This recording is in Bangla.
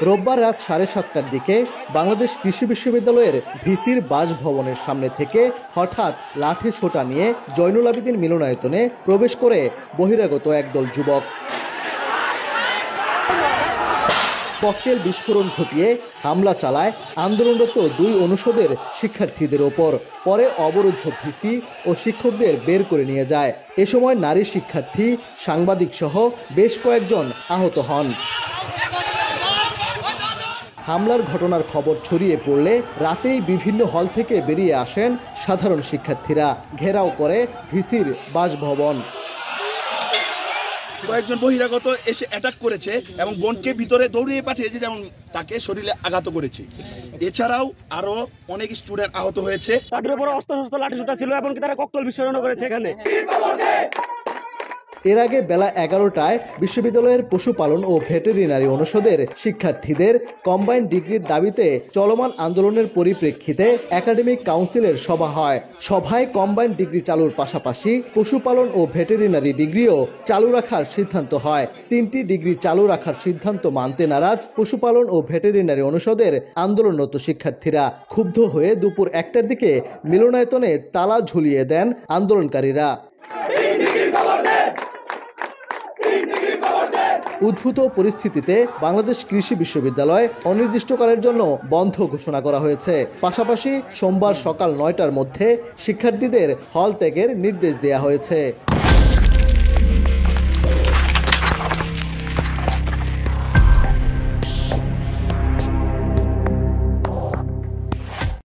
রোববার রাত 7:30টার দিকে বাংলাদেশ কৃষি বিশ্ববিদ্যালয়ের ভিসির বাসভবনের সামনে থেকে হঠাৎ লাঠি ছোটা নিয়ে জয়নুল আবেদিন মিলনায়তনে প্রবেশ করে বহিরাগত একদল যুবক। ককটেল বিস্ফোরণ ঘটিয়ে হামলা চালায় আন্দোলনরত 2 অনুষদের শিক্ষার্থীদের ওপর। পরে অবরুদ্ধ ভিসি ও শিক্ষকদের বের করে নিয়ে যায়। এ সময় নারী শিক্ষার্থী, সাংবাদিক সহ বেশ কয়েকজন আহত হন। হামলার ঘটনার খবর ছড়িয়ে পড়লে রাতেই বিভিন্ন হল থেকে বেরিয়ে আসেন সাধারণ শিক্ষার্থীরা। ঘেরাও করে ভিসির বাসভবন। কয়েকজন বহিরাগত এসে অ্যাটাক করেছে এবং বোনকে ভিতরে দৌড়িয়ে পাঠিয়েছে, যেমন তাকে শরীরে আঘাত করেছে। এছাড়াও আরো অনেক স্টুডেন্ট আহত হয়েছে। তাদের উপর অস্ত্র লাঠিসোঁটা ছিল এবং তারা ককটেল বিস্ফোরণ করেছে এখানে। এর আগে বেলা 11টায় বিশ্ববিদ্যালয়ের পশুপালন ও ভেটেরিনারি অনুষদের শিক্ষার্থীদের কম্বাইন্ড ডিগ্রির দাবিতে চলমান আন্দোলনের পরিপ্রেক্ষিতে একাডেমিক কাউন্সিলের সভা হয়। সভায় কম্বাইন্ড ডিগ্রি চালুর পাশাপাশি পশুপালন ও ভেটেরিনারি ডিগ্রিও চালু রাখার সিদ্ধান্ত হয়। 3টি ডিগ্রি চালু রাখার সিদ্ধান্ত মানতে নারাজ পশুপালন ও ভেটেরিনারি অনুষদের আন্দোলনরত শিক্ষার্থীরা। ক্ষুব্ধ হয়ে দুপুর 1টার দিকে মিলনায়তনে তালা ঝুলিয়ে দেন আন্দোলনকারীরা। উদ্ভূত পরিস্থিতিতে বাংলাদেশ কৃষি বিশ্ববিদ্যালয় অনির্দিষ্টকালের জন্য বন্ধ ঘোষণা করা হয়েছে। পাশাপাশি সোমবার সকাল 9টার মধ্যে শিক্ষার্থীদের হল ত্যাগের নির্দেশ দেওয়া হয়েছে।